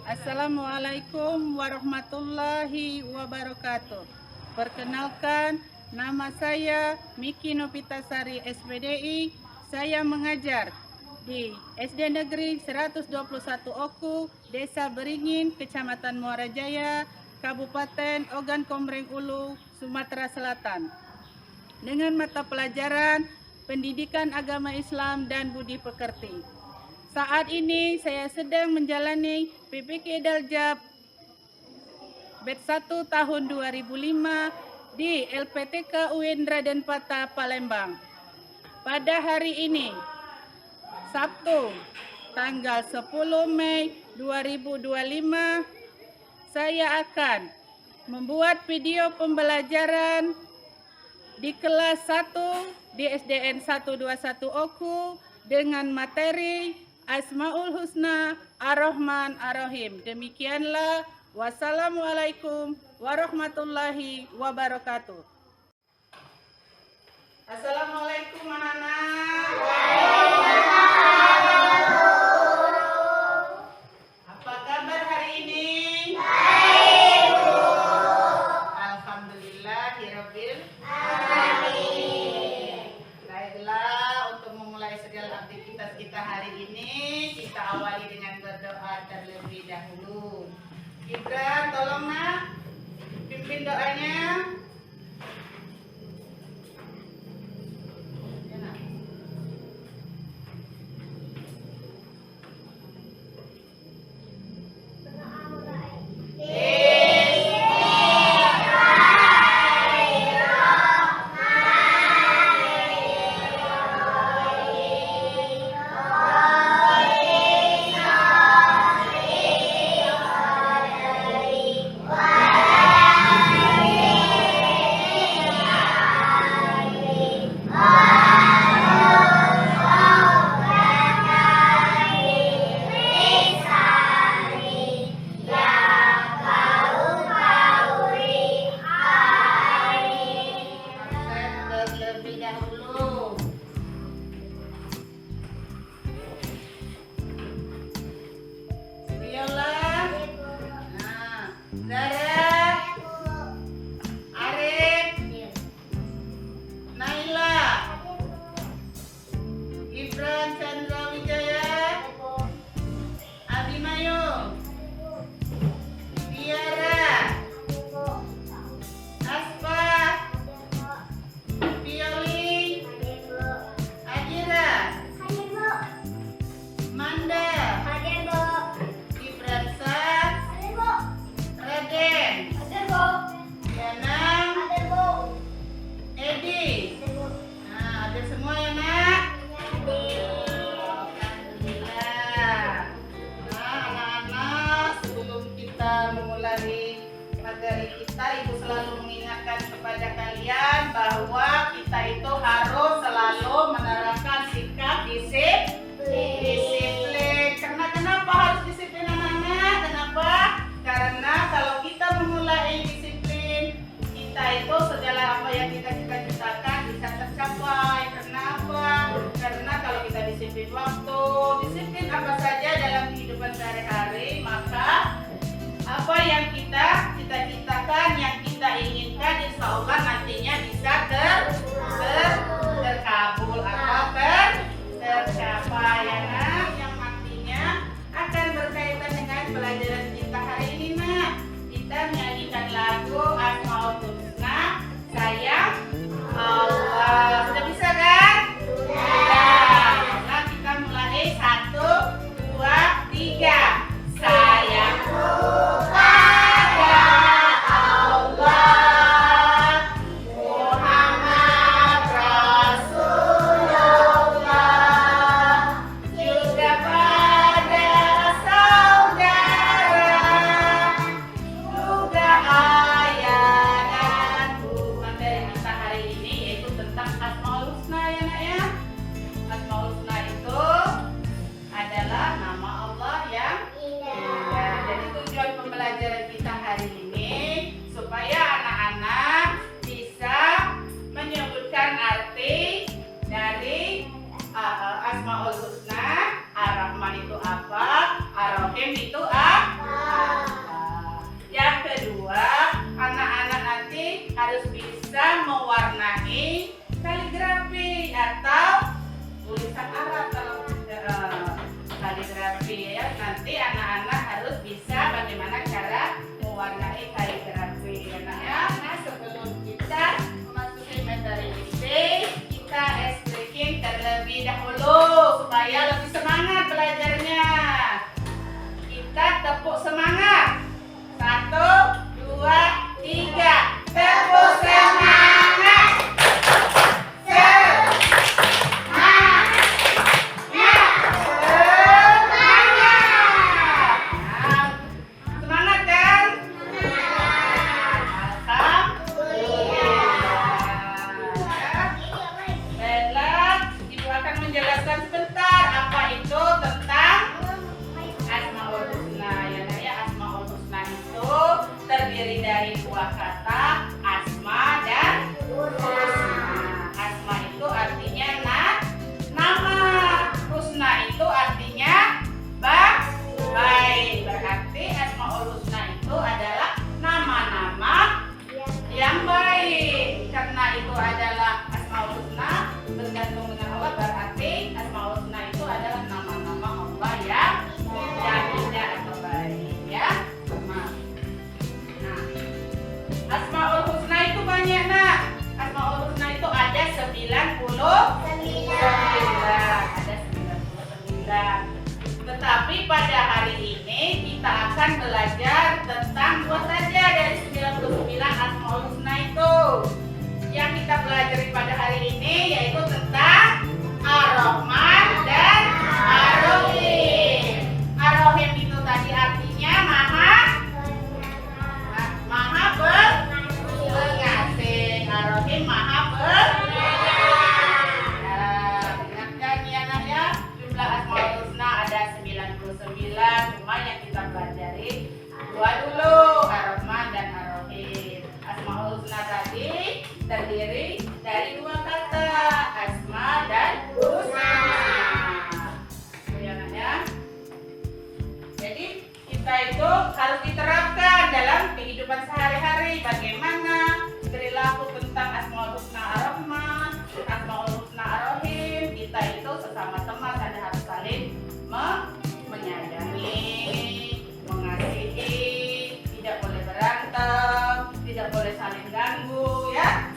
Assalamualaikum warahmatullahi wabarakatuh. Perkenalkan, nama saya Miki Novitasari SPDI. Saya mengajar di SD Negeri 121 Oku, Desa Beringin, Kecamatan Muara Jaya, Kabupaten Ogan Komering Ulu, Sumatera Selatan. Dengan mata pelajaran Pendidikan Agama Islam dan Budi Pekerti. Saat ini saya sedang menjalani PPK Daljab Batch 1 tahun 2005 di LPTK UIN Raden Patah, Palembang. Pada hari ini, Sabtu, tanggal 10 Mei 2025, saya akan membuat video pembelajaran di kelas 1 di SDN 121 Oku dengan materi Asmaul Husna Ar-Rahman Ar-Rahim. Demikianlah. Wassalamualaikum warahmatullahi wabarakatuh. Assalamualaikum anak-anak. Apa kabar hari ini? Baik, Bu. Alhamdulillahirabbil alamin. Baiklah, untuk memulai segala aktivitas kita hari ini, kita awali dengan berdoa terlebih dahulu. Gibran, tolong nak, pimpin doanya. Ya, nak. Dari kita, Ibu selalu mengingatkan kepada kalian bahwa kita itu harus selalu menerapkan sikap disiplin. Karena kenapa harus disiplin anak-anak? Kenapa? Karena kalau kita memulai disiplin, kita itu segala apa yang kita cita-citakan bisa tercapai. Kenapa? Karena kalau kita disiplin waktu, disiplin apa saja dalam kehidupan sehari-hari, maka apa yang kita cita-citakan, yang kita inginkan, insya Allah nantinya bisa terkabul atau tercapai ya nak, yang nantinya akan berkaitan dengan pelajaran kita hari ini nak. Kita menyanyikan lagu Asmaul Husna Sayang Allah. Sudah bisa kan? Sudah. Nah, kita mulai 1, 2, 3. Sayangku pada Allah, Muhammad Rasulullah, juga pada saudara, juga ayah dan bunda. Materi kita hari ini yaitu tentang Asmaul Husna ya nak ya. Asmaul Husna itu adalah nama Allah yang jadi tujuan pembelajaran kita hari ini supaya anak-anak bisa menyebutkan arti dari Asmaul Husna. Ar-Rahman itu apa? Ar-Rahim itu apa? supaya lebih semangat belajarnya. Kita tepuk semangat. 1, 2, 3. Tepuk semangat. Semangat kan? Baiklah, Ibu akan menjelaskan sebentar apa itu tentang Asmaul Husna. Ya, Nak, ya, Asmaul Husna itu terdiri dari dua kata, asma dan husna. Asma itu artinya nama, husna itu artinya baik. Berarti Asmaul Husna itu adalah nama-nama yang baik. Karena itu adalah Asmaul Husna bergantung dengan Allah, berarti Asmaul Husna itu adalah nama-nama Allah yang indah atau baik, ya. Nah, Asmaul Husna itu banyak, Nak. Asmaul Husna itu ada 99. Ada 99. Tetapi pada hari ini kita akan belajar tentang dua saja dari 99 Asmaul Husna itu. Yang kita pelajari pada hari ini yaitu tentang Ar-Rahman dan Ar-Rahim. Ar-Rahim itu tadi artinya maha pengasih. Ar-Rahim maha penyayang. Ingatkan ya, Nak, ya, jumlah Asmaul Husna ada 99. Cuma yang kita pelajari dua dulu, Ar-Rahman dan Ar-Rahim. Asmaul Husna tadi terdiri dari dua kata, asma dan husna. Ya, Nak, ya. Jadi kita itu harus diterapkan dalam kehidupan sehari-hari. Bagaimana perilaku tentang Asmaul Husna Ar-Rahman, Asmaul Husna Ar-Rahim. Kita itu sesama teman harus saling menyayangi, mengasihi, tidak boleh berantem, tidak boleh saling ganggu, ya.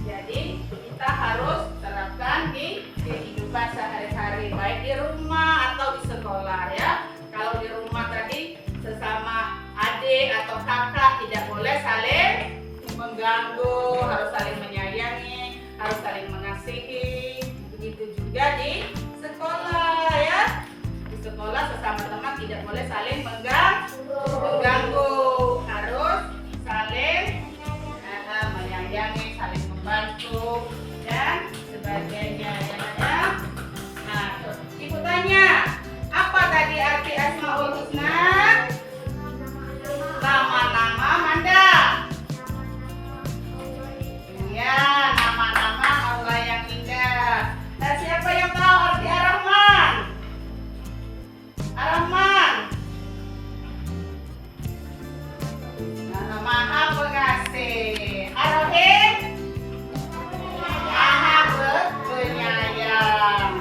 Jadi kita harus terapkan di kehidupan sehari-hari, baik di rumah atau di sekolah, ya. Kalau di rumah tadi sesama adik atau kakak tidak boleh saling mengganggu, harus saling menyayangi, harus saling mengasihi. Begitu juga di sekolah, ya. Di sekolah sesama teman tidak boleh saling mengganggu, harus saling menyayangi, saling membantu dan sebagainya, ya. Nah, Ibu tanya, apa tadi arti Asmaul Husna? Nama-nama Manda. Ya, nama-nama Allah yang indah. Nah, siapa yang tahu arti Ar-Rahman? Ar-Rahman. Nah, maha pengasih. Ar-Rahim. Maha penyayang.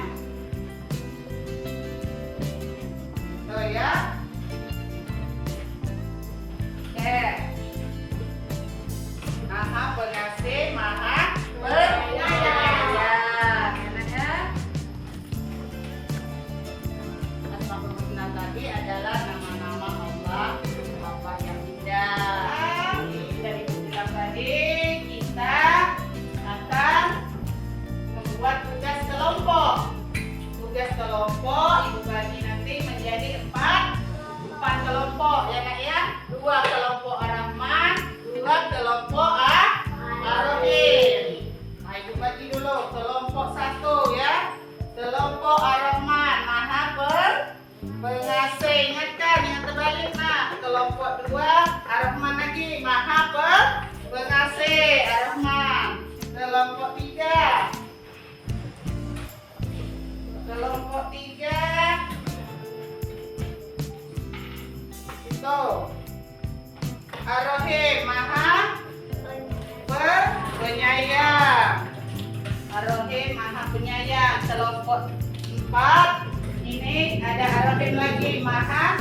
Tuh, ya. Maha pengasih, maha penyayang. Ya. Asmaul Husna tadi adalah nama-nama Allah yang indah. Dari bilang tadi kita akan membuat tugas kelompok. Tugas kelompok Ibu bagi nanti menjadi empat kelompok, ya, Nak, ya. 2 kelompok Ar-Rahman, 2 kelompok Ar-Rahim. Nah, Ibu bagi dulu kelompok 1, ya. Kelompok Ar-Rahman, maha pengasih. Ingatkan yang terbalik, Nak. Kelompok 2 Ar-Rahman lagi, maha pengasih. Ar-Rahman. Kelompok 3 itu Ar-Rahim, maha penyayang. Ar-Rahim maha penyayang. Kelompok 4 ini ada Ar-Rahim lagi, maha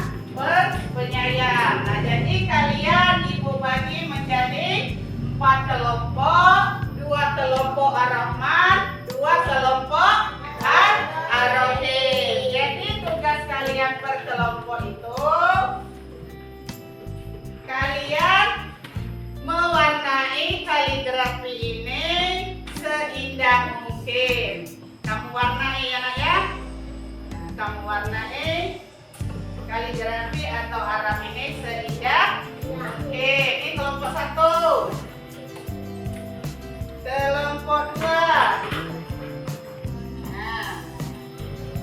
penyayang. Nah, jadi kalian Ibu bagi menjadi 4 kelompok, 2 kelompok Ar-Rahman, 2 kelompok Ar-Rahim. kaligrafi atau Arab ini seindah. Oke, ini kelompok 1. Kelompok 2. Nah,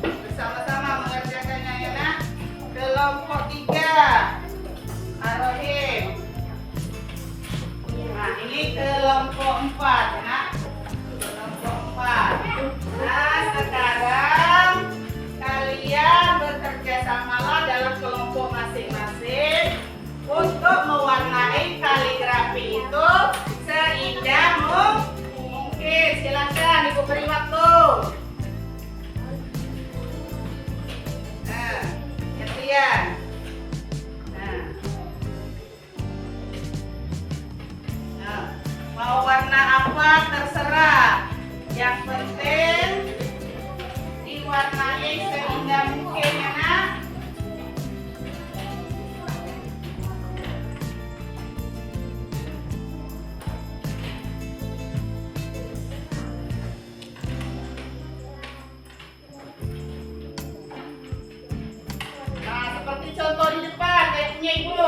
bersama-sama mengerjakannya ya nak. Kelompok 3. Ar-Rahim. Nah, ini kelompok 4 ya nak. Kelompok 4. Nah, sekarang kalian bekerja samalah dalam kelompok masing-masing untuk mewarnai kaligrafi itu seindah mungkin. Silakan Ibu beri waktu. Nah, gantian. Nah, mau warna apa terserah. Yang penting diwarnai seindah mungkin ya nak. Nah, seperti contoh di depan kayak punya Ibu.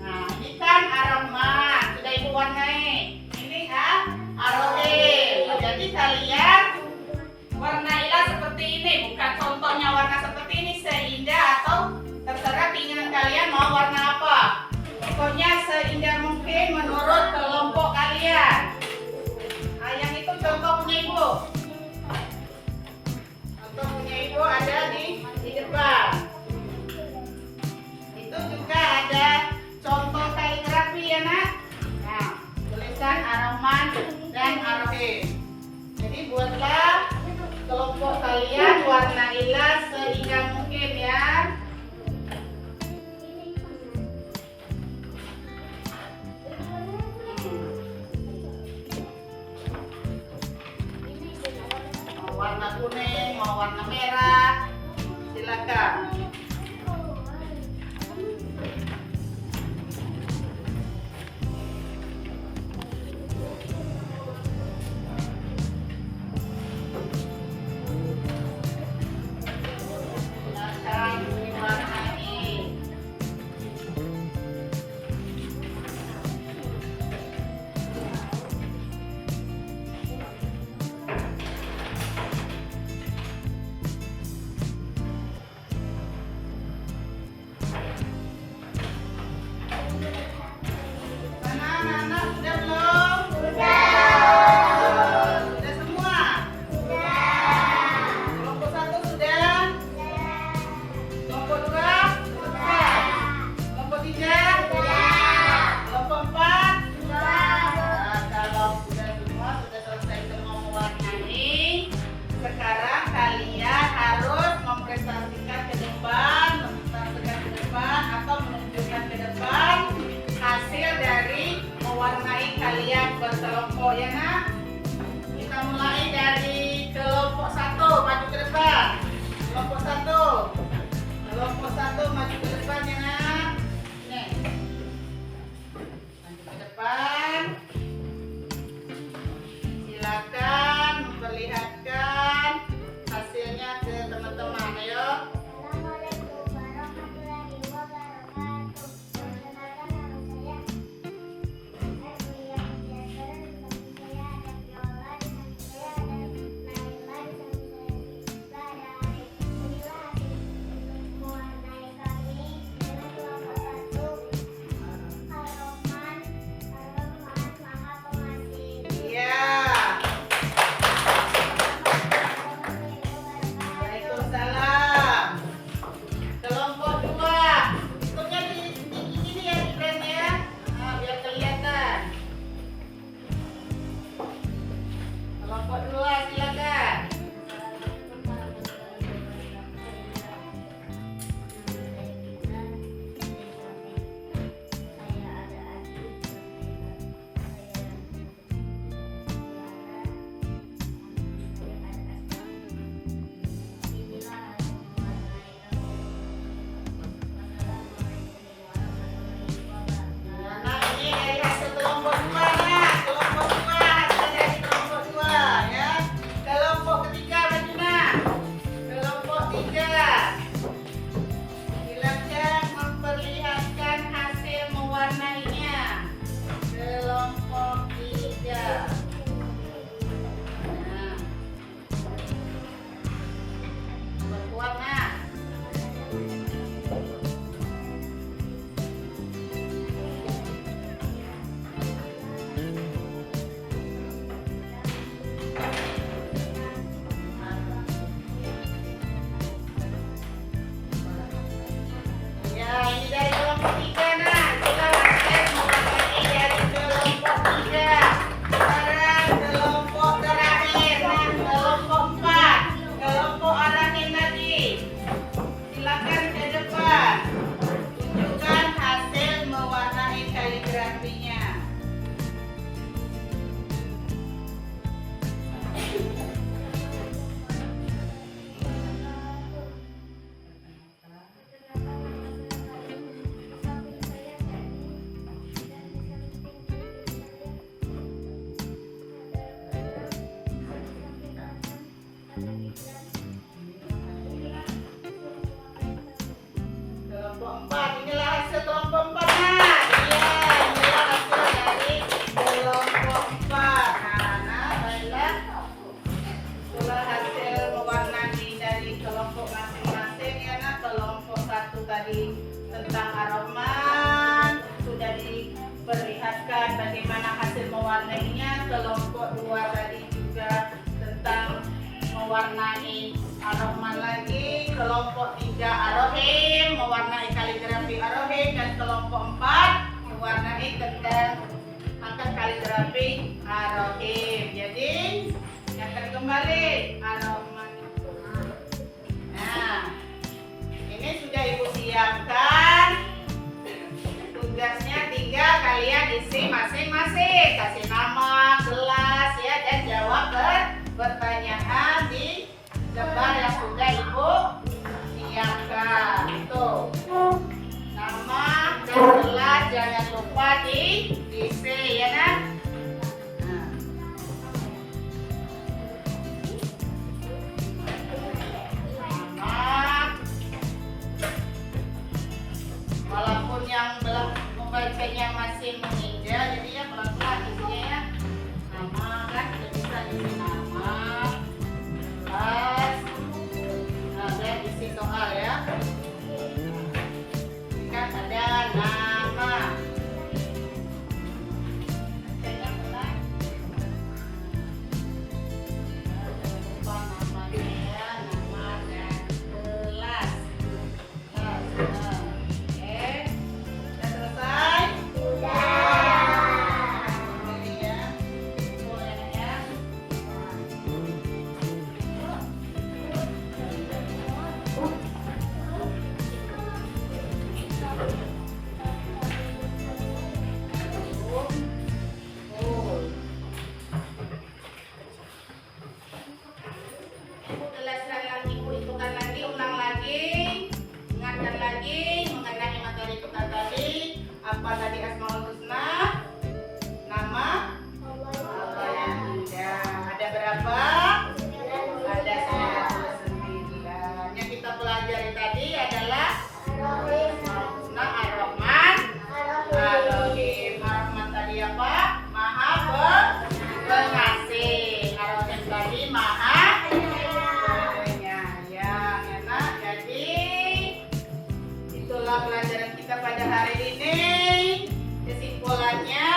Nah, ini kan Ar-Rahman, sudah Ibu warnai. Ini Ar-Rahim. Jadi kalian warnailah seperti ini, bukan contohnya warna seperti ini seindah atau terserah keinginan kalian mau warna apa. Pokoknya seindah mungkin menurut kelompok kalian. Nah, yang itu contoh punya Ibu. Contoh punya Ibu ada di depan. Itu juga ada contoh kaligrafi ya nak. Nah, tulisan Ar-Rahman dan Ar-Rahim. Jadi buatlah kelompok kalian, warnailah seindah mungkin ya. Mau warna kuning, mau warna merah, silakan. kelompok 4. Inilah hasil kelompok 4. Nah, iya, inilah hasil dari kelompok 4. Nah, baiklah. Itulah hasil mewarnai dari kelompok masing-masing ya. Nah, kelompok 1 tadi tentang aroma sudah diperlihatkan bagaimana hasil mewarnainya. Kelompok 2 tadi juga tentang mewarnai aroma lagi. Kelompok 3 arohim, mewarnai kaligrafi arohim. Dan kelompok 4 mewarnai tentang angka kaligrafi arohim. Jadi akan kembali aroma. Nah, ini sudah ibu siapkan. Tugasnya tinggal kalian isi masing-masing, kasih nama, kelas ya, dan jawab pertanyaan di lembar yang sudah ibu siapkan. Tuh, nama dan kelas jangan lupa diisi ya kan. Walaupun yang membacanya masih menginjak, jadi ya pelan-pelan isinya ya. Nama kan sudah bisa isi nama, kelas, dan isi soal ya. Ini kan ada nama. Bacanya pelan. Jangan lupa namanya ya, nama dan kelas. Apa tadi Asmaul Husna? Nama? Allah yang indah. Ada berapa? Ada 99. Yang kita pelajari tadi adalah Asmaul Husna, Ar-Rahman, Ar-Rahim. Ar-Rahman tadi apa? Maha pengasih. Ar-Rahim tadi Maha penyayang. Enak. Jadi itulah pelajaran kita pada hari ini. Kesimpulannya,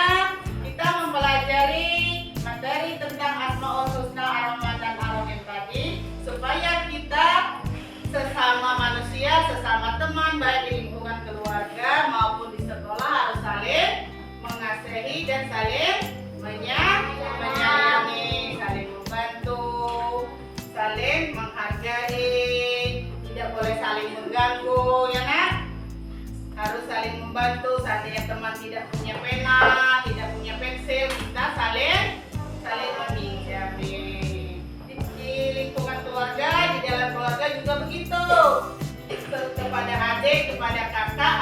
kita mempelajari materi tentang Asmaul Husna, Ar-Rahman, dan Ar-Rahim tadi supaya kita sesama manusia, sesama teman, baik di lingkungan keluarga maupun di sekolah harus saling mengasihi dan saling menyayangi, saling membantu, saling menghargai, tidak boleh saling mengganggu, ya kan? Harus saling membantu. Seandainya teman tidak punya pena, tidak punya pensil, kita saling meminjami. Di lingkungan keluarga, di dalam keluarga juga begitu. Kepada adik, kepada kakak,